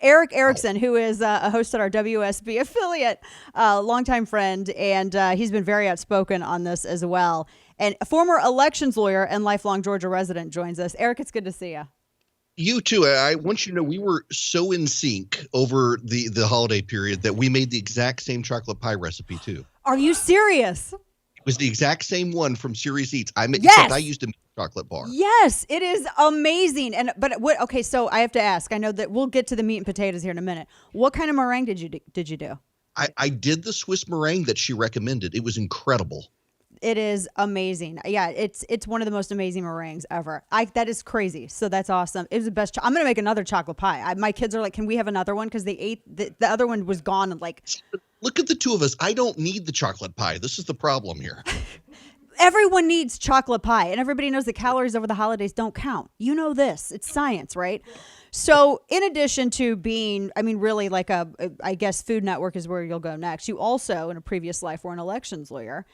Erick Erickson, who is a host at our WSB affiliate, longtime friend, and he's been very outspoken on this as well. And a former elections lawyer and lifelong Georgia resident joins us. Erick, it's good to see you. You too. I want you to know we were so in sync over the holiday period that we made the exact same chocolate pie recipe too. Are you serious? It was the exact same one from Serious Eats. Yes. Except I used a chocolate bar. Yes, it is amazing. Okay, so I have to ask. I know that we'll get to the meat and potatoes here in a minute. What kind of meringue did you do? I did the Swiss meringue that she recommended. It was incredible. It is amazing. Yeah, it's one of the most amazing meringues ever. That is crazy. So that's awesome. It was the best. I'm gonna make another chocolate pie. My kids are like, "Can we have another one?" Because they ate the other one was gone. And like, look at the two of us. I don't need the chocolate pie. This is the problem here. Everyone needs chocolate pie, and everybody knows that calories over the holidays don't count. You know this. It's science, right? So in addition to being, really like I guess Food Network is where you'll go next. You also, in a previous life, were an elections lawyer.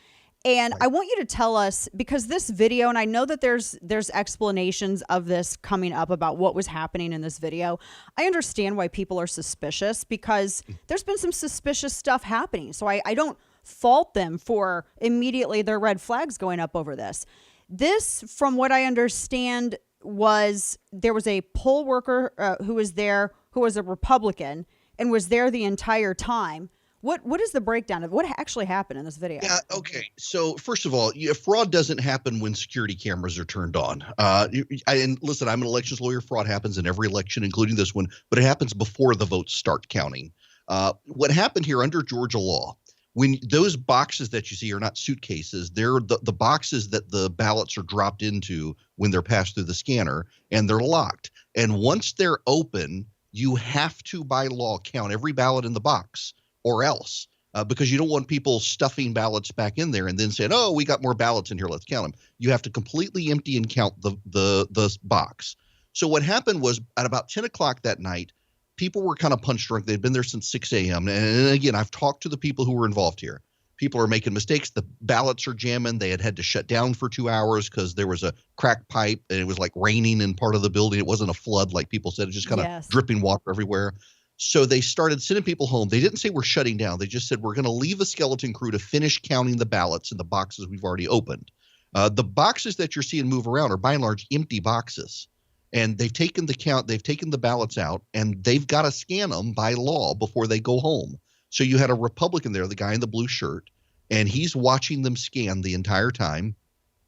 And I want you to tell us, because this video, and I know that there's explanations of this coming up about what was happening in this video. I understand why people are suspicious, because there's been some suspicious stuff happening. So I don't fault them for immediately their red flags going up over this. This, from what I understand, there was a poll worker who was there, who was a Republican and was there the entire time. What is the breakdown of what actually happened in this video? Yeah, okay. So first of all, fraud doesn't happen when security cameras are turned on. And listen, I'm an elections lawyer. Fraud happens in every election, including this one, but it happens before the votes start counting. What happened here under Georgia law, when those boxes that you see are not suitcases, they're the boxes that the ballots are dropped into when they're passed through the scanner, and they're locked. And once they're open, you have to, by law, count every ballot in the box, or else, because you don't want people stuffing ballots back in there and then saying, "Oh, we got more ballots in here, let's count them." You have to completely empty and count the box. So what happened was, at about 10 o'clock that night, people were kind of punch drunk. They'd been there since 6 a.m. And again, I've talked to the people who were involved here. People are making mistakes. The ballots are jamming. They had to shut down for 2 hours because there was a cracked pipe and it was like raining in part of the building. It wasn't a flood like people said. It was just kind of dripping water everywhere. So they started sending people home. They didn't say we're shutting down. They just said we're going to leave a skeleton crew to finish counting the ballots in the boxes we've already opened. The boxes that you're seeing move around are by and large empty boxes. And they've taken the ballots out, and they've got to scan them by law before they go home. So you had a Republican there, the guy in the blue shirt, and he's watching them scan the entire time.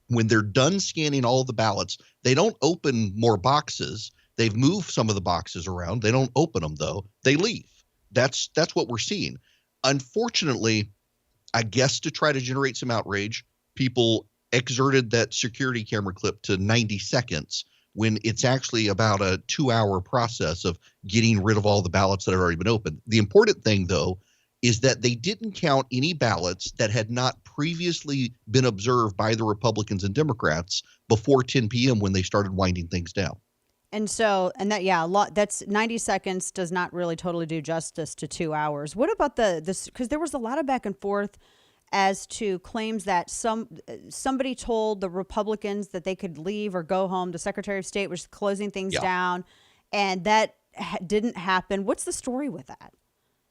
When they're done scanning all the ballots, they don't open more boxes. They've moved some of the boxes around. They don't open them, though. They leave. That's what we're seeing. Unfortunately, I guess to try to generate some outrage, people exerted that security camera clip to 90 seconds when it's actually about a 2-hour process of getting rid of all the ballots that had already been opened. The important thing, though, is that they didn't count any ballots that had not previously been observed by the Republicans and Democrats before 10 p.m. when they started winding things down. And so, that's 90 seconds does not really totally do justice to 2 hours. What about this? Because there was a lot of back and forth as to claims that somebody told the Republicans that they could leave or go home. The Secretary of State was closing things down, and that didn't happen. What's the story with that?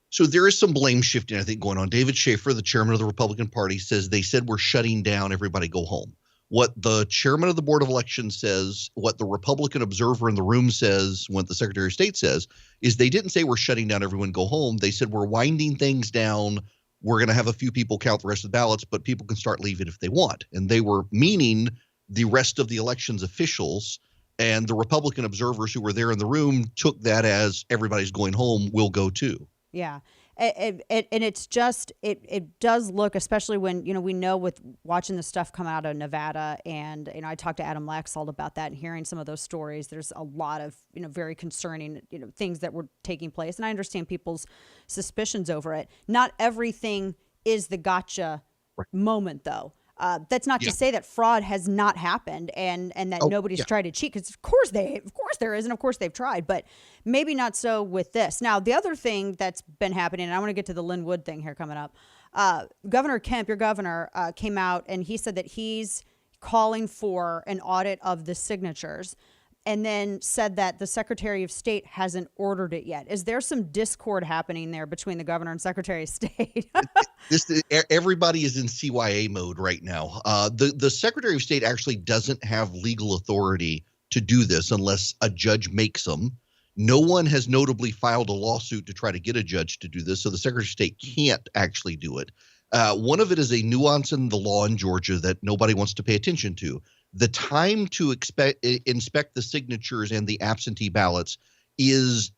So there is some blame shifting, I think, going on. David Schaefer, the chairman of the Republican Party, says they said we're shutting down, everybody go home. What the chairman of the Board of Elections says, what the Republican observer in the room says, what the Secretary of State says, is they didn't say we're shutting down, everyone go home. They said we're winding things down. We're going to have a few people count the rest of the ballots, but people can start leaving if they want. And they were meaning the rest of the elections officials, and the Republican observers who were there in the room took that as everybody's going home, we'll go too. Yeah. And it's just, it does look, especially when, we know with watching the stuff come out of Nevada, and, I talked to Adam Laxalt about that and hearing some of those stories. There's a lot of, very concerning, things that were taking place. And I understand people's suspicions over it. Not everything is the gotcha moment, though. That's not to say that fraud has not happened and that nobody's tried to cheat, because of course there is, and of course they've tried, but maybe not so with this. Now, the other thing that's been happening, and I want to get to the Lynn Wood thing here coming up. Governor Kemp, your governor, came out and he said that he's calling for an audit of the signatures. and then said that the Secretary of State hasn't ordered it yet. Is there some discord happening there between the governor and Secretary of State? Everybody is in CYA mode right now. The Secretary of State actually doesn't have legal authority to do this unless a judge makes them. No one has notably filed a lawsuit to try to get a judge to do this, so the Secretary of State can't actually do it. One of it is a nuance in the law in Georgia that nobody wants to pay attention to. The time to inspect the signatures and the absentee ballots is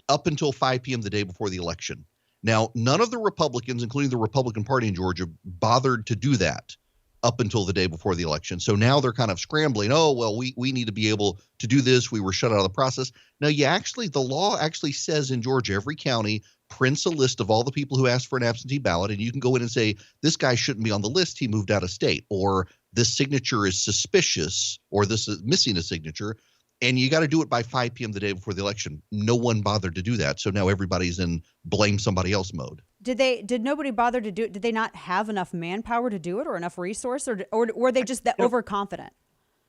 up until 5 p.m. the day before the election. Now, none of the Republicans, including the Republican Party in Georgia, bothered to do that up until the day before the election. So now they're kind of scrambling. Oh, well, we need to be able to do this. We were shut out of the process. Now, the law actually says in Georgia, every county prints a list of all the people who asked for an absentee ballot, and you can go in and say, this guy shouldn't be on the list. He moved out of state, or this signature is suspicious, or this is missing a signature. And you got to do it by 5 p.m. the day before the election. No one bothered to do that. So now everybody's in blame somebody else mode. Did nobody bother to do it? Did they not have enough manpower to do it, or enough resource, or were they just that overconfident?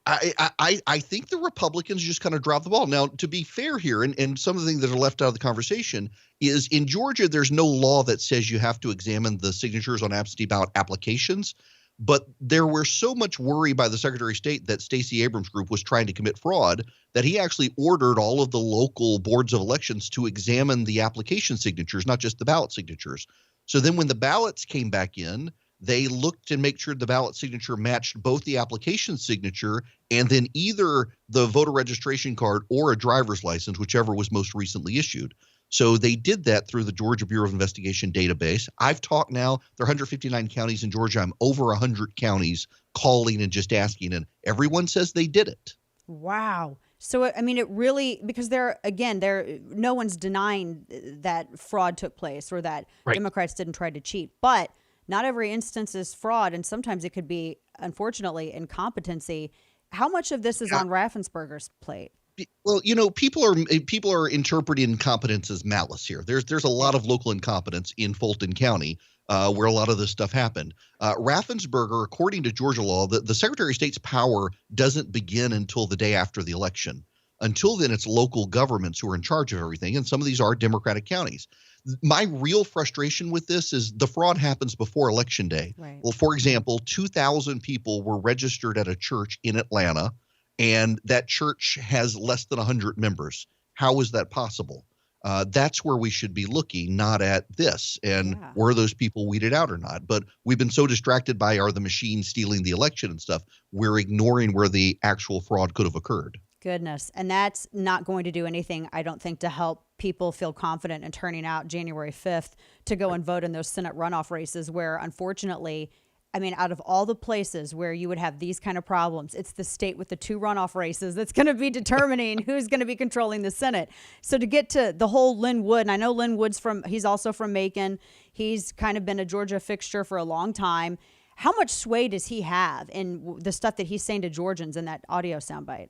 I think the Republicans just kind of dropped the ball. Now, to be fair here, and some of the things that are left out of the conversation is in Georgia, there's no law that says you have to examine the signatures on absentee ballot applications. But there was so much worry by the Secretary of State that Stacey Abrams' group was trying to commit fraud that he actually ordered all of the local boards of elections to examine the application signatures, not just the ballot signatures. So then when the ballots came back in, they looked and make sure the ballot signature matched both the application signature and then either the voter registration card or a driver's license, whichever was most recently issued. So they did that through the Georgia Bureau of Investigation database. I've talked now, there are 159 counties in Georgia. I'm over 100 counties calling and just asking, and everyone says they did it. Wow. So, I mean, it really, because no one's denying that fraud took place or that Democrats didn't try to cheat. But not every instance is fraud, and sometimes it could be, unfortunately, incompetency. How much of this is on Raffensperger's plate? Well, people are interpreting incompetence as malice here. There's a lot of local incompetence in Fulton County where a lot of this stuff happened. Raffensperger, according to Georgia law, the Secretary of State's power doesn't begin until the day after the election. Until then, it's local governments who are in charge of everything, and some of these are Democratic counties. My real frustration with this is the fraud happens before Election Day. Right. Well, for example, 2,000 people were registered at a church in Atlanta, and that church has less than 100 members. How is that possible? That's where we should be looking, not at this. And were those people weeded out or not? But we've been so distracted by are the machines stealing the election and stuff, we're ignoring where the actual fraud could have occurred. Goodness. And that's not going to do anything, I don't think, to help people feel confident in turning out January 5th to go and vote in those Senate runoff races where, unfortunately, I mean, out of all the places where you would have these kind of problems, it's the state with the 2 runoff races that's going to be determining who's going to be controlling the Senate. So to get to the whole Lynn Wood, and I know Lynn Wood's he's also from Macon. He's kind of been a Georgia fixture for a long time. How much sway does he have in the stuff that he's saying to Georgians in that audio soundbite?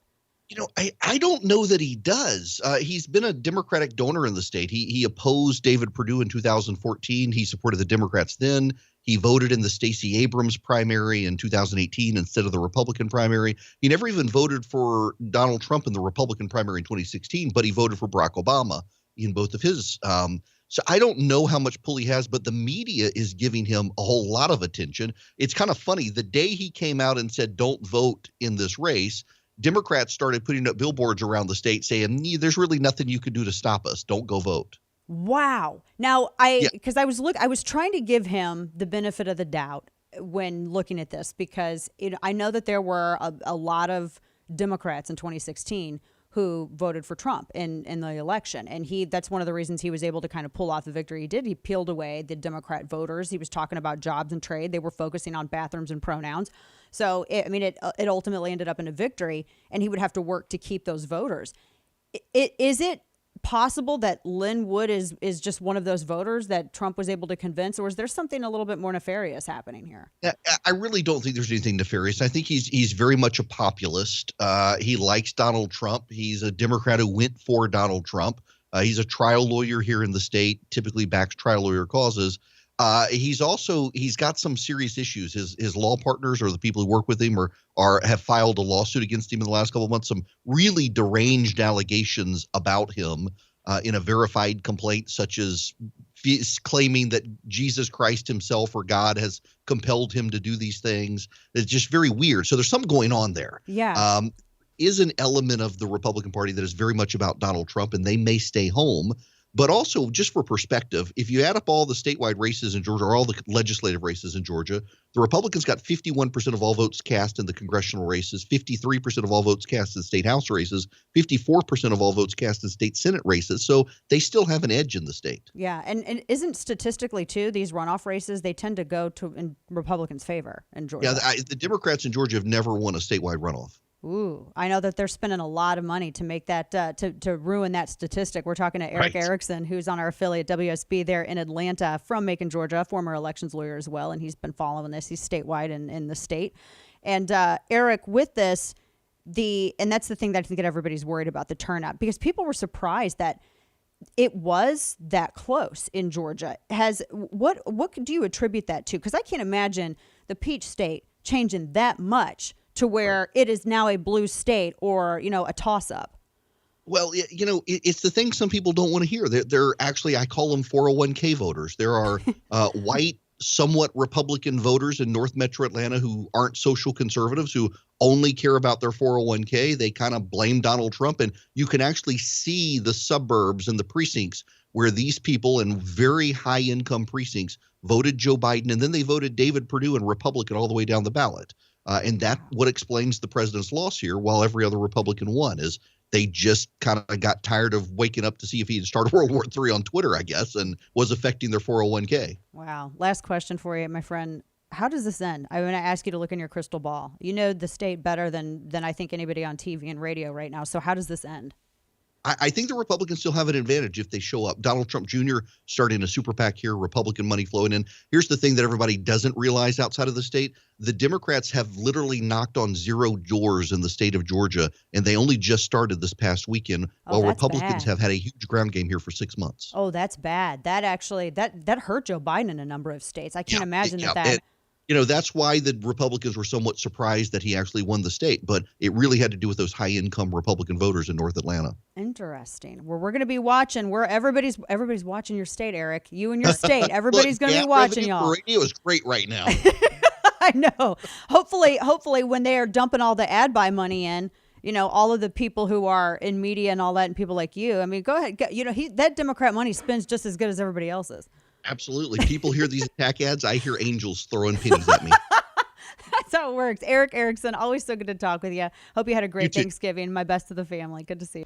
I don't know that he does. He's been a Democratic donor in the state. He opposed David Perdue in 2014. He supported the Democrats then. He voted in the Stacey Abrams primary in 2018 instead of the Republican primary. He never even voted for Donald Trump in the Republican primary in 2016, but he voted for Barack Obama in both of his. So I don't know how much pull he has, but the media is giving him a whole lot of attention. It's kind of funny. The day he came out and said, don't vote in this race, Democrats started putting up billboards around the state saying, there's really nothing you can do to stop us. Don't go vote. Wow. Now, because I was trying to give him the benefit of the doubt when looking at this, because I know that there were a lot of Democrats in 2016 who voted for Trump in the election. And that's one of the reasons he was able to kind of pull off the victory he did. He peeled away the Democrat voters. He was talking about jobs and trade. They were focusing on bathrooms and pronouns. So, it ultimately ended up in a victory, and he would have to work to keep those voters. Is it possible that Lynn Wood is just one of those voters that Trump was able to convince, or is there something a little bit more nefarious happening here? I really don't think there's anything nefarious. I think he's very much a populist. He likes Donald Trump. He's a Democrat who went for Donald Trump. He's a trial lawyer here in the state, typically backs trial lawyer causes. He's got some serious issues. His law partners or the people who work with him have filed a lawsuit against him in the last couple of months. Some really deranged allegations about him in a verified complaint, such as claiming that Jesus Christ himself or God has compelled him to do these things. It's just very weird. So there's something going on there. Yeah. Is an element of the Republican Party that is very much about Donald Trump, and they may stay home. But also, just for perspective, if you add up all the statewide races in Georgia or all the legislative races in Georgia, the Republicans got 51% of all votes cast in the congressional races, 53% of all votes cast in state house races, 54% of all votes cast in state senate races. So they still have an edge in the state. Yeah. And isn't statistically, too, these runoff races, they tend to go to in Republicans' favor in Georgia? Yeah, the Democrats in Georgia have never won a statewide runoff. Ooh, I know that they're spending a lot of money to make that to ruin that statistic. We're talking to Erick Erickson, who's on our affiliate WSB there in Atlanta from Macon, Georgia, former elections lawyer as well, and he's been following this. He's statewide in the state. And Erick, with this, and that's the thing that I think that everybody's worried about, the turnout, because people were surprised that it was that close in Georgia. What do you attribute that to? Because I can't imagine the Peach State changing that much to where it is now a blue state or, a toss-up. Well, it's the thing some people don't want to hear. They're actually, I call them 401k voters. There are white, somewhat Republican voters in North Metro Atlanta who aren't social conservatives, who only care about their 401k. They kind of blame Donald Trump, and you can actually see the suburbs and the precincts where these people in very high-income precincts voted Joe Biden, and then they voted David Perdue and Republican all the way down the ballot. And that's what explains the president's loss here, while every other Republican won, is they just kind of got tired of waking up to see if he'd start World War III on Twitter, I guess, and was affecting their 401k. Wow. Last question for you, my friend. How does this end? I'm going to ask you to look in your crystal ball. You know the state better than I think anybody on TV and radio right now. So how does this end? I think the Republicans still have an advantage if they show up. Donald Trump Jr. starting a super PAC here, Republican money flowing in. Here's the thing that everybody doesn't realize outside of the state. The Democrats have literally knocked on 0 doors in the state of Georgia, and they only just started this past weekend, while Republicans have had a huge ground game here for 6 months. Oh, that's bad. That actually, that hurt Joe Biden in a number of states. I can't imagine that. That's why the Republicans were somewhat surprised that he actually won the state, but it really had to do with those high-income Republican voters in North Atlanta. Interesting. Well, we're going to be watching. Everybody's watching your state, Erick. You and your state. Everybody's going to be watching y'all. Radio is great right now. I know. Hopefully, when they are dumping all the ad buy money in, all of the people who are in media and all that, and people like you. I mean, go ahead. That Democrat money spends just as good as everybody else's. Absolutely. People hear these attack ads. I hear angels throwing pennies at me. That's how it works. Erick Erickson, always so good to talk with you. Hope you had a great Thanksgiving. My best to the family. Good to see you.